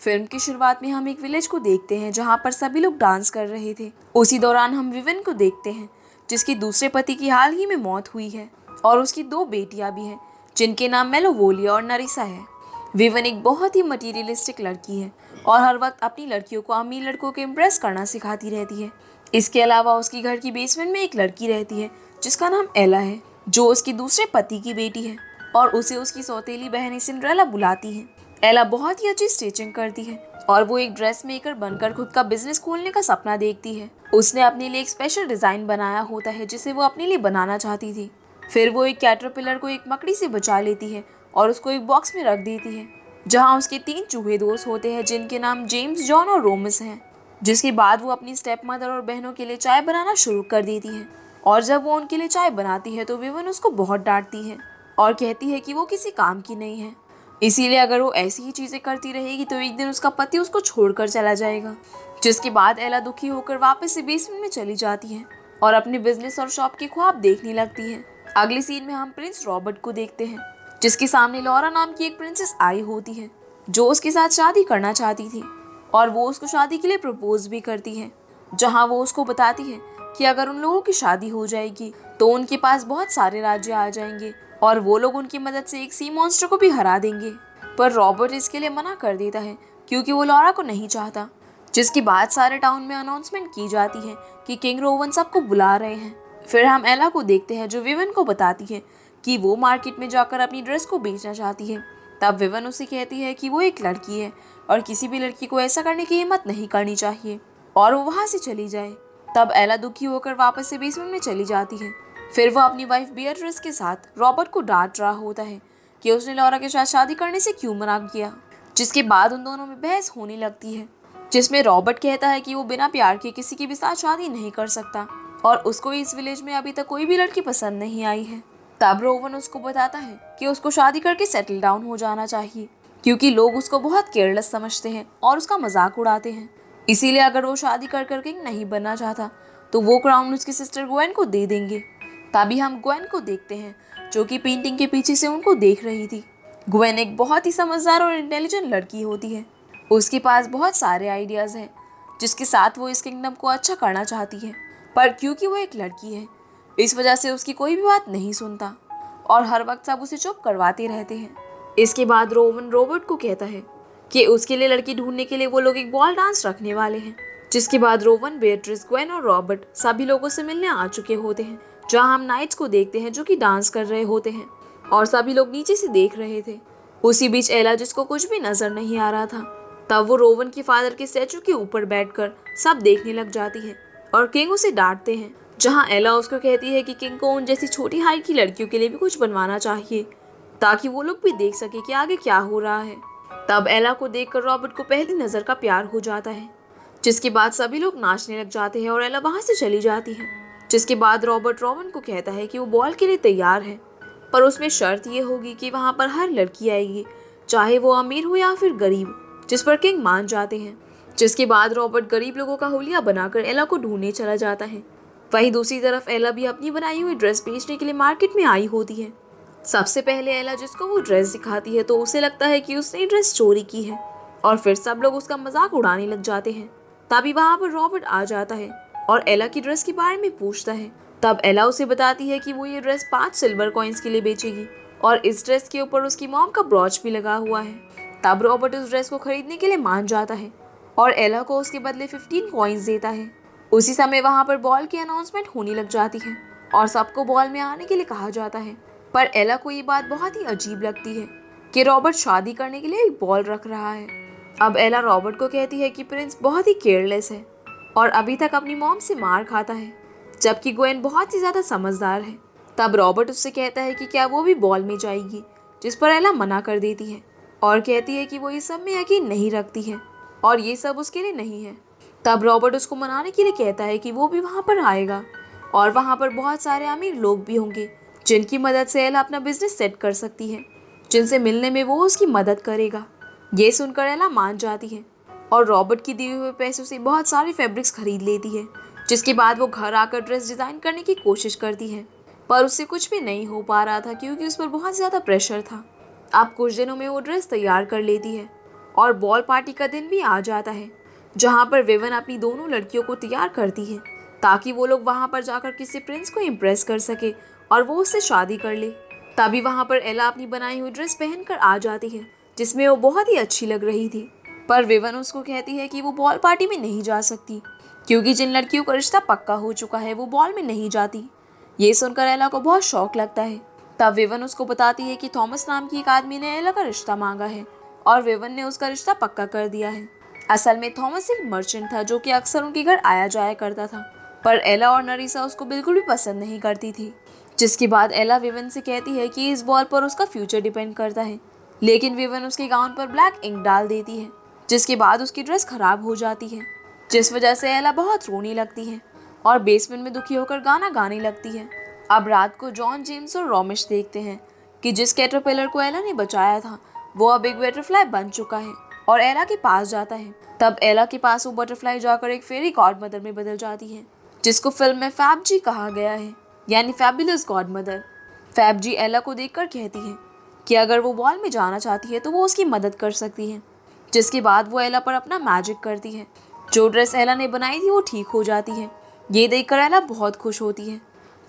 Film की शुरुआत में हम एक विलेज को देखते हैं जहाँ पर सभी लोग डांस कर रहे थे। उसी दौरान हम विवन को देखते हैं जिसकी दूसरे पति की हाल ही में मौत हुई है और उसकी 2 बेटियां भी हैं जिनके नाम मेलोवोलिया और नरिसा है। विवन एक बहुत ही मटीरियलिस्टिक लड़की है और हर वक्त अपनी लड़कियों को अमीर लड़कों को इम्प्रेस करना सिखाती रहती है। इसके अलावा उसकी घर की बेसमेंट में एक लड़की रहती है जिसका नाम एला है, जो उसकी दूसरे पति की बेटी है और उसे उसकी सौतेली बहन सिंड्रेला बुलाती है। एला बहुत ही अच्छी स्टिचिंग करती है और वो एक ड्रेस मेकर बनकर खुद का बिजनेस खोलने का सपना देखती है। उसने अपने लिए एक स्पेशल डिजाइन बनाया होता है जिसे वो अपने लिए बनाना चाहती थी। फिर वो एक कैटरपिलर को एक मकड़ी से बचा लेती है और उसको एक बॉक्स में रख देती है जहाँ उसके 3 चूहे दोस्त होते हैं जिनके नाम जेम्स, जॉन और रोमस हैं। जिसके बाद वो अपनी स्टेप मदर और बहनों के लिए चाय बनाना शुरू कर देती है और जब वो उनके लिए चाय बनाती है तो विवन उसको बहुत डांटती है और कहती है कि वो किसी काम की नहीं है, इसीलिए अगर वो ऐसी ही चीज़ें करती रहेगी तो एक दिन उसका पति उसको छोड़कर चला जाएगा। जिसके बाद एला दुखी होकर वापस से बेसमेंट में चली जाती है और अपने बिजनेस और शॉप के ख्वाब देखने लगती है। अगली सीन में हम प्रिंस रॉबर्ट को देखते हैं जिसके सामने लॉरा नाम की एक प्रिंसेस आई होती है जो उसके साथ शादी करना चाहती थी और वो उसको शादी के लिए प्रपोज भी करती है, जहाँ वो उसको बताती है कि अगर उन लोगों की शादी हो जाएगी तो उनके पास बहुत सारे राज्य आ जाएंगे और वो लोग उनकी मदद से एक सी मॉन्स्टर को भी हरा देंगे। पर रॉबर्ट इसके लिए मना कर देता है क्योंकि वो लॉरा को नहीं चाहता। जिसके बाद सारे टाउन में अनाउंसमेंट की जाती है कि किंग रोवन सबको बुला रहे हैं। फिर हम एला को देखते हैं जो विवन को बताती है कि वो मार्केट में जाकर अपनी ड्रेस को बेचना चाहती है। तब विवन उसे कहती है कि वो एक लड़की है और किसी भी लड़की को ऐसा करने की हिम्मत नहीं करनी चाहिए और वो वहाँ से चली जाए। तब एला दुखी होकर वापस से बेसमेंट में चली जाती है। फिर वो अपनी वाइफ बियट्रिस के साथ रॉबर्ट को डांट रहा होता है कि उसने लॉरा के साथ शादी करने से क्यों मना किया। जिसके बाद उन दोनों में बहस होने लगती है जिसमें रॉबर्ट कहता है कि वो बिना प्यार के किसी के भी साथ शादी नहीं कर सकता और उसको इस विलेज में अभी तक कोई भी लड़की पसंद नहीं आई है। तब रोवन उसको बताता है कि उसको शादी करके सेटल डाउन हो जाना चाहिए क्योंकि लोग उसको बहुत केयरलेस समझते हैं और उसका मजाक उड़ाते हैं। इसीलिए अगर वो शादी कर किंग नहीं बनना चाहता तो वो क्राउन उसकी सिस्टर ग्वेन को दे देंगे। तभी हम ग्वेन को देखते हैं जो कि पेंटिंग के पीछे से उनको देख रही थी। ग्वेन एक बहुत ही समझदार और इंटेलिजेंट लड़की होती है। उसके पास बहुत सारे आइडियाज़ हैं जिसके साथ वो इस किंगडम को अच्छा करना चाहती है, पर क्योंकि वो एक लड़की है इस वजह से उसकी कोई भी बात नहीं सुनता और हर वक्त सब उसे चुप करवाते रहते हैं। इसके बाद रोवन रॉबर्ट को कहता है कि उसके लिए लड़की ढूंढने के लिए वो लोग एक बॉल डांस रखने वाले हैं। जिसके बाद रोवन, बेट्रिस, ग्वेन और रॉबर्ट सभी लोगों से मिलने आ चुके होते हैं, जहां हम नाइट्स को देखते हैं जो कि डांस कर रहे होते हैं और सभी लोग नीचे से देख रहे थे। उसी बीच एला, जिसको कुछ भी नजर नहीं आ रहा था, तब वो रोवन के फादर के स्टैचू के ऊपर बैठकर सब देखने लग जाती है और किंग उसे डांटते हैं, जहां एला उसको कहती है कि किंग को उन जैसी छोटी हाइट की लड़कियों के लिए भी कुछ बनवाना चाहिए ताकि वो लोग भी देख सके कि आगे क्या हो रहा है। तब एला को देखकर रॉबर्ट को पहली नजर का प्यार हो जाता है। जिसके बाद सभी लोग नाचने लग जाते हैं और एला वहां से चली जाती है। जिसके बाद रॉबर्ट रोवन को कहता है कि वो बॉल के लिए तैयार है, पर उसमें शर्त ये होगी कि वहां पर हर लड़की आएगी, चाहे वो अमीर हो या फिर गरीब, जिस पर किंग मान जाते हैं। जिसके बाद रॉबर्ट गरीब लोगों का हुलिया बनाकर एला को ढूंढने चला जाता है। वहीं दूसरी तरफ एला भी अपनी बनाई हुई ड्रेस बेचने के लिए मार्केट में आई होती है। सबसे पहले एला जिसको वो ड्रेस दिखाती है तो उसे लगता है कि उसने ड्रेस चोरी की है और फिर सब लोग उसका मजाक उड़ाने लग जाते हैं। तभी वहां पर रॉबर्ट आ जाता है और एला की ड्रेस के बारे में पूछता है। तब एला उसे बताती है कि वो ये ड्रेस 5 सिल्वर कॉइन्स के लिए बेचेगी और इस ड्रेस के ऊपर उसकी मॉम का ब्रॉच भी लगा हुआ है। तब रॉबर्ट उस ड्रेस को खरीदने के लिए मान जाता है और एला को उसके बदले 15 कॉइन्स देता है। उसी समय वहां पर बॉल की अनाउंसमेंट होने लग जाती है और सबको बॉल में आने के लिए कहा जाता है। पर एला को ये बात बहुत ही अजीब लगती है कि रॉबर्ट शादी करने के लिए एक बॉल रख रहा है। अब एला रॉबर्ट को कहती है कि प्रिंस बहुत ही केयरलेस है और अभी तक अपनी मॉम से मार खाता है, जबकि ग्वेन बहुत ही ज़्यादा समझदार है। तब रॉबर्ट उससे कहता है कि क्या वो भी बॉल में जाएगी, जिस पर एला मना कर देती है और कहती है कि वो इस सब में यकीन नहीं रखती है और ये सब उसके लिए नहीं है। तब रॉबर्ट उसको मनाने के लिए कहता है कि वो भी वहाँ पर आएगा और वहाँ पर बहुत सारे अमीर लोग भी होंगे जिनकी मदद से एला अपना बिजनेस सेट कर सकती है, जिनसे मिलने में वो उसकी मदद करेगा। ये सुनकर एला मान जाती है और रॉबर्ट की दिए हुए पैसों से बहुत सारे फैब्रिक्स खरीद लेती है। जिसके बाद वो घर आकर ड्रेस डिज़ाइन करने की कोशिश करती है, पर उससे कुछ भी नहीं हो पा रहा था क्योंकि उस पर बहुत ज़्यादा प्रेशर था। अब कुछ दिनों में वो ड्रेस तैयार कर लेती है और बॉल पार्टी का दिन भी आ जाता है, जहाँ पर विवन अपनी दोनों लड़कियों को तैयार करती है ताकि वो लोग वहाँ पर जाकर किसी प्रिंस को इम्प्रेस कर सके और वो उससे शादी कर ले। तभी वहाँ पर एला अपनी बनाई हुई ड्रेस पहनकर आ जाती है, जिसमें वो बहुत ही अच्छी लग रही थी। पर विवन उसको कहती है कि वो बॉल पार्टी में नहीं जा सकती, क्योंकि जिन लड़कियों का रिश्ता पक्का हो चुका है वो बॉल में नहीं जाती। ये सुनकर एला को बहुत शौक लगता है। तब विवन उसको बताती है कि थॉमस नाम की एक आदमी ने एला का रिश्ता मांगा है और विवन ने उसका रिश्ता पक्का कर दिया है। असल में थॉमस एक मर्चेंट था जो कि अक्सर उनके घर आया जाया करता था, पर एला और नरीसा उसको बिल्कुल भी पसंद नहीं करती थी। जिसके बाद एला विवन से कहती है कि इस बॉल पर उसका फ्यूचर डिपेंड करता है, लेकिन विवन उसके गाउन पर ब्लैक इंक डाल देती है, जिसके बाद उसकी ड्रेस खराब हो जाती है, जिस वजह से एला बहुत रोने लगती है और बेसमेंट में दुखी होकर गाना गाने लगती है। अब रात को जॉन, जेम्स और रॉमिश देखते हैं कि जिस कैटरपिलर को एला ने बचाया था वो अब एक बटरफ्लाई बन चुका है और एला के पास जाता है। तब एला के पास वो बटरफ्लाई जाकर एक फेरी गॉड मदर में बदल जाती है, जिसको फिल्म में फैब जी कहा गया है, यानी फैबुलस गॉड मदर। फैब जी एला को देखकर कहती है कि अगर वो बॉल में जाना चाहती है तो वो उसकी मदद कर सकती है। जिसके बाद वो एला पर अपना मैजिक करती है। जो ड्रेस एला ने बनाई थी वो ठीक हो जाती है। ये देखकर एला बहुत खुश होती है।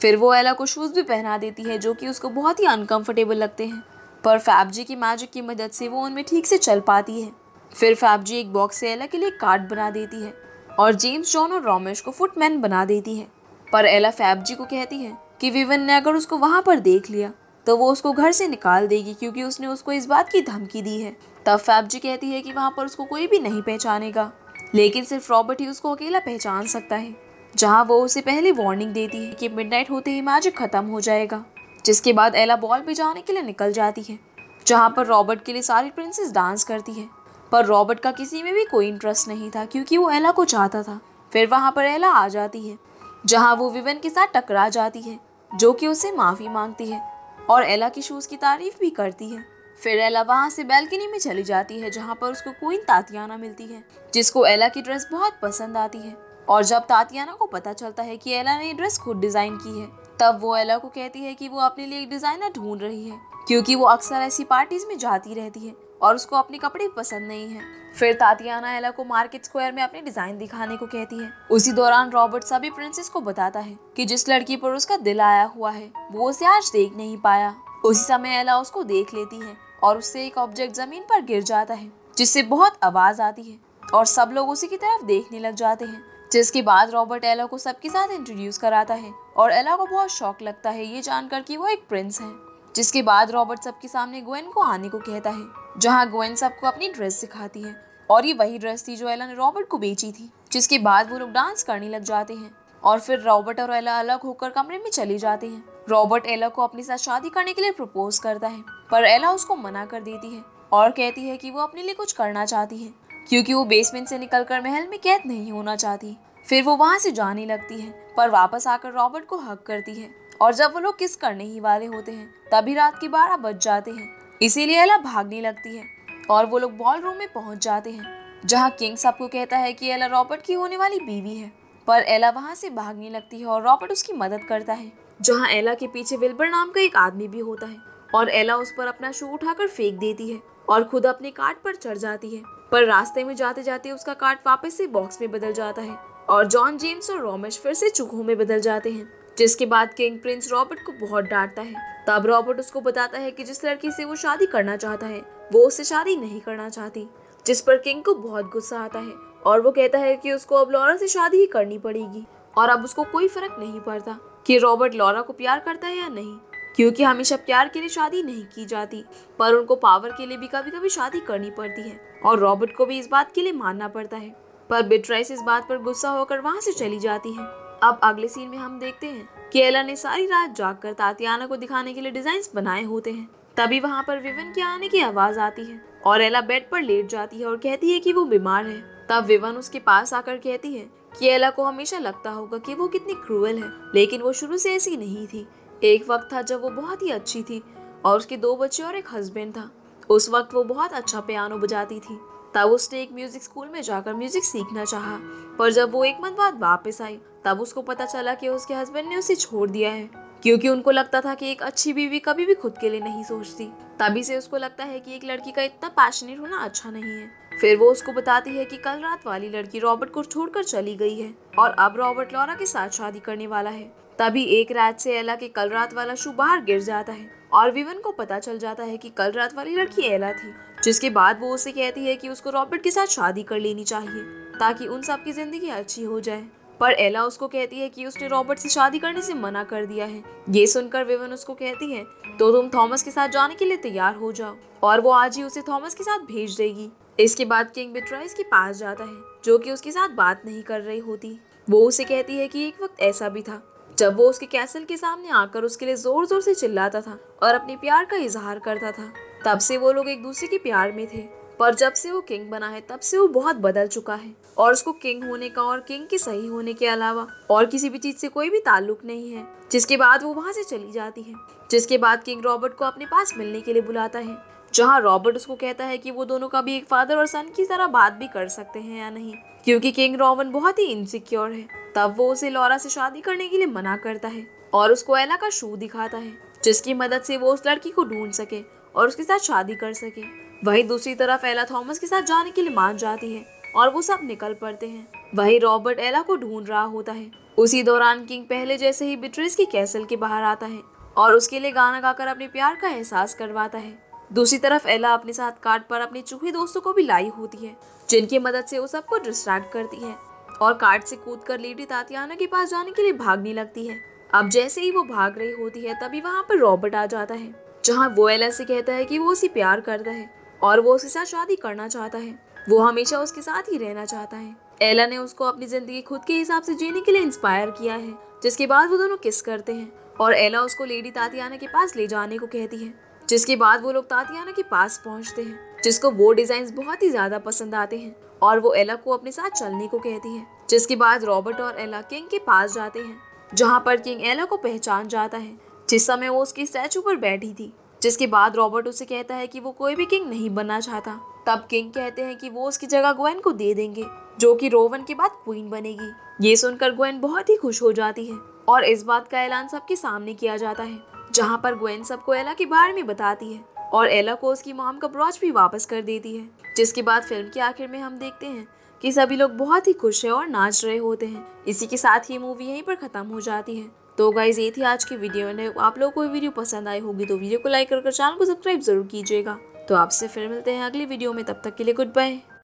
फिर वो एला को शूज़ भी पहना देती है जो कि उसको बहुत ही अनकंफर्टेबल लगते हैं, पर फैब जी की मैजिक की मदद से वो उनमें ठीक से चल पाती है। फिर फैब जी एक बॉक्स से एला के लिए कार्ड बना देती है और जेम्स, जॉन और रॉमेश को फुटमैन बना देती है। पर एला फैब जी को कहती है कि विवन ने अगर उसको वहाँ पर देख लिया तो वो उसको घर से निकाल देगी, क्योंकि उसने उसको इस बात की धमकी दी है। तब फैब जी कहती है कि वहाँ पर उसको कोई भी नहीं पहचानेगा, लेकिन सिर्फ रॉबर्ट ही उसको अकेला पहचान सकता है। जहाँ वो उसे पहले वार्निंग देती है कि मिडनाइट होते ही मैजिक खत्म हो जाएगा। जिसके बाद एला बॉल पे जाने के लिए निकल जाती है, जहाँ पर रॉबर्ट के लिए सारी प्रिंसेस डांस करती है। पर रॉबर्ट का किसी में भी कोई इंटरेस्ट नहीं था, क्योंकि वो एला को चाहता था। फिर वहाँ पर एला आ जाती है, जहाँ वो विवन के साथ टकरा जाती है, जो कि उससे माफ़ी मांगती है और एला की शूज़ की तारीफ भी करती है। फिर एला वहाँ से बैल्कनी में चली जाती है, जहाँ पर उसको क्वीन तातियाना मिलती है, जिसको एला की ड्रेस बहुत पसंद आती है। और जब तातियाना को पता चलता है कि एला ने ये ड्रेस खुद डिज़ाइन की है, तब वो एला को कहती है कि वो अपने लिए एक डिज़ाइनर ढूंढ रही है, क्योंकि वो अक्सर ऐसी पार्टीज में जाती रहती है और उसको अपने कपड़े पसंद नहीं है। फिर तातियाना एला को मार्केट स्क्वायर में अपने डिज़ाइन दिखाने को कहती है। उसी दौरान रॉबर्ट सभी प्रिंसेस को बताता है कि जिस लड़की पर उसका दिल आया हुआ है वो उसे आज देख नहीं पाया। उसी समय एला उसको देख लेती है और उससे एक ऑब्जेक्ट जमीन पर गिर जाता है, जिससे बहुत आवाज़ आती है और सब लोग उसी की तरफ देखने लग जाते हैं। जिसके बाद रॉबर्ट एला को सबके साथ इंट्रोड्यूस कराता है और एला को बहुत शौक लगता है ये जानकर कि वो एक प्रिंस है। जिसके बाद रॉबर्ट सबके सामने ग्वेन को आने को कहता है, जहाँ ग्वेन सबको अपनी ड्रेस सिखाती है और ये वही ड्रेस थी जो एला ने रॉबर्ट को बेची थी। जिसके बाद वो लोग डांस करने लग जाते हैं और फिर रॉबर्ट और एला अलग होकर कमरे में चले जाते हैं। रॉबर्ट एला को अपने साथ शादी करने के लिए प्रपोज करता है, पर एला उसको मना कर देती है और कहती है कि वो अपने लिए कुछ करना चाहती है, क्योंकि वो बेसमेंट से निकलकर महल में कैद नहीं होना चाहती। फिर वो वहाँ से जाने लगती है, पर वापस आकर रॉबर्ट को हक करती है और जब वो लोग किस करने ही वाले होते हैं तभी रात के 12 बज जाते हैं। इसीलिए एला भागने लगती है और वो लोग बॉल रूम में पहुंच जाते हैं, जहाँ किंग सबको कहता है कि एला रॉबर्ट की होने वाली बीवी है। पर एला वहाँ से भागने लगती है और रॉबर्ट उसकी मदद करता है, जहाँ एला के पीछे विल्बर नाम का एक आदमी भी होता है और एला उस पर अपना शू उठाकर फेंक देती है और खुद अपने कार्ट पर चढ़ जाती है। पर रास्ते में जाते जाते उसका कार्ट वापस से बॉक्स में बदल जाता है और जॉन, जेम्स और रॉमेश फिर से चूहों में बदल जाते हैं। जिसके बाद किंग प्रिंस रॉबर्ट को बहुत डांटता है। तब रॉबर्ट उसको बताता है कि जिस लड़की से वो शादी करना चाहता है वो उससे शादी नहीं करना चाहती, जिस पर किंग को बहुत गुस्सा आता है और वो कहता है कि उसको अब लॉरा से शादी ही करनी पड़ेगी और अब उसको कोई फर्क नहीं पड़ता कि रॉबर्ट लॉरा को प्यार करता है या नहीं, क्योंकि हमेशा प्यार के लिए शादी नहीं की जाती, पर उनको पावर के लिए भी कभी कभी शादी करनी पड़ती है और रॉबर्ट को भी इस बात के लिए मानना पड़ता है। पर बिट्राइस इस बात पर गुस्सा होकर वहाँ से चली जाती है। अब अगले सीन में हम देखते हैं कि एला ने सारी रात जागकर तातियाना को दिखाने के लिए डिजाइन्स बनाए होते हैं। तभी वहाँ पर विवन के आने की आवाज आती है और एला बेड पर लेट जाती है और कहती है कि वो बीमार है। तब विवन उसके पास आकर कहती है कि एला को हमेशा लगता होगा कि वो कितनी क्रूएल है, लेकिन वो शुरू से ऐसी नहीं थी। एक वक्त था जब वो बहुत ही अच्छी थी और उसके 2 बच्चे और एक हस्बैंड था। उस वक्त वो बहुत अच्छा पियानो बजाती थी। तब उसने एक म्यूजिक स्कूल में जाकर म्यूजिक सीखना चाहा, पर जब वो 1 मंथ बाद वापस आई तब उसको पता चला कि उसके हस्बैंड ने उसे छोड़ दिया है, क्योंकि उनको लगता था कि एक अच्छी बीवी कभी भी खुद के लिए नहीं सोचती। तभी से उसको लगता है कि एक लड़की का इतना पैशनेट होना अच्छा नहीं है। फिर वो उसको बताती है कि कल रात वाली लड़की रॉबर्ट को छोड़कर चली गई है और अब रॉबर्ट लॉरा के साथ शादी करने वाला है। तभी एक रात से एला के कल रात वाला शू बाहर गिर जाता है और विवन को पता चल जाता है कि कल रात वाली लड़की एला थी। जिसके बाद वो उसे कहती है कि उसको रॉबर्ट के साथ शादी कर लेनी चाहिए ताकि उन सब की जिंदगी अच्छी हो जाए। पर एला उसको कहती है कि उसने रॉबर्ट से शादी करने से मना कर दिया है। ये सुनकर विवन उसको कहती है तो तुम थॉमस के साथ जाने के लिए तैयार हो जाओ और वो आज ही उसे थॉमस के साथ भेज देगी। इसके बाद किंग बिट्राइस के पास जाता है जो कि उसके साथ बात नहीं कर रही होती। वो उसे कहती है कि एक वक्त ऐसा भी था जब वो उसके कैसल के सामने आकर उसके लिए जोर जोर से चिल्लाता था और अपने प्यार का इजहार करता था। तब से वो लोग एक दूसरे के प्यार में थे, पर जब से वो किंग बना है तब से वो बहुत बदल चुका है और उसको किंग होने का और किंग के सही होने के अलावा और किसी भी चीज से कोई भी ताल्लुक नहीं है। जिसके बाद वो वहाँ से चली जाती है। जिसके बाद किंग रॉबर्ट को अपने पास मिलने के लिए बुलाता है, जहाँ रॉबर्ट उसको कहता है कि वो दोनों का भी एक फादर और सन की तरह बात भी कर सकते हैं या नहीं, क्योंकि किंग रॉबन बहुत ही इनसिक्योर है। तब वो उसे लॉरा से शादी करने के लिए मना करता है और उसको एला का शू दिखाता है जिसकी मदद से वो उस लड़की को ढूंढ सके और उसके साथ शादी कर सके। वहीं दूसरी तरफ एला थॉमस के साथ जाने के लिए मान जाती है और वो सब निकल पड़ते हैं। वहीं रॉबर्ट एला को ढूंढ रहा होता है। उसी दौरान किंग पहले जैसे ही बिट्रिस की कैसल के बाहर आता है और उसके लिए गाना गाकर अपने प्यार का एहसास करवाता है। दूसरी तरफ एला अपने साथ कार्ड पर अपने चूहे दोस्तों को भी लाई होती है जिनकी मदद से वो सबको डिस्ट्रैक्ट करती है और कार्ड से कूदकर लेडी तातियाना के पास जाने के लिए भागने लगती है। अब जैसे ही वो भाग रही होती है तभी वहाँ पर रॉबर्ट आ जाता है, जहाँ वो एला से कहता है कि वो उसे प्यार करता है और वो उसके साथ शादी करना चाहता है। वो हमेशा उसके साथ ही रहना चाहता है। एला ने उसको अपनी जिंदगी खुद के हिसाब से जीने के लिए इंस्पायर किया है। जिसके बाद वो दोनों किस करते हैं और एला उसको लेडी तातियाना के पास ले जाने को कहती है। जिसके बाद वो लोग तातियाना के पास पहुंचते हैं, जिसको वो डिजाइन बहुत ही ज्यादा पसंद आते हैं और वो एला को अपने साथ चलने को कहती है। जिसके बाद रॉबर्ट और एला किंग के पास जाते हैं, जहाँ पर किंग एला को पहचान जाता है जिस समय वो उसकी स्टैचू पर बैठी थी। जिसके बाद रॉबर्ट उसे कहता है कि वो कोई भी किंग नहीं बनना चाहता। तब किंग कहते हैं कि वो उसकी जगह ग्वेन को दे देंगे, जो कि रोवन के बाद क्वीन बनेगी। ये सुनकर ग्वेन बहुत ही खुश हो जाती है और इस बात का ऐलान सबके सामने किया जाता है, जहाँ पर ग्वेन सबको एला के बारे में बताती है और एला को उसकी मॉम का ब्रॉच भी वापस कर देती है। जिसके बाद फिल्म के आखिर में हम देखते हैं कि सभी लोग बहुत ही खुश है और नाच रहे होते हैं। इसी के साथ ये मूवी यहीं पर खत्म हो जाती है। तो गाइज ये थी आज की वीडियो। आप लोगों को वीडियो पसंद आई होगी तो वीडियो को लाइक कर चैनल को सब्सक्राइब जरूर कीजिएगा। तो आपसे फिर मिलते हैं अगली वीडियो में, तब तक के लिए गुड बाय।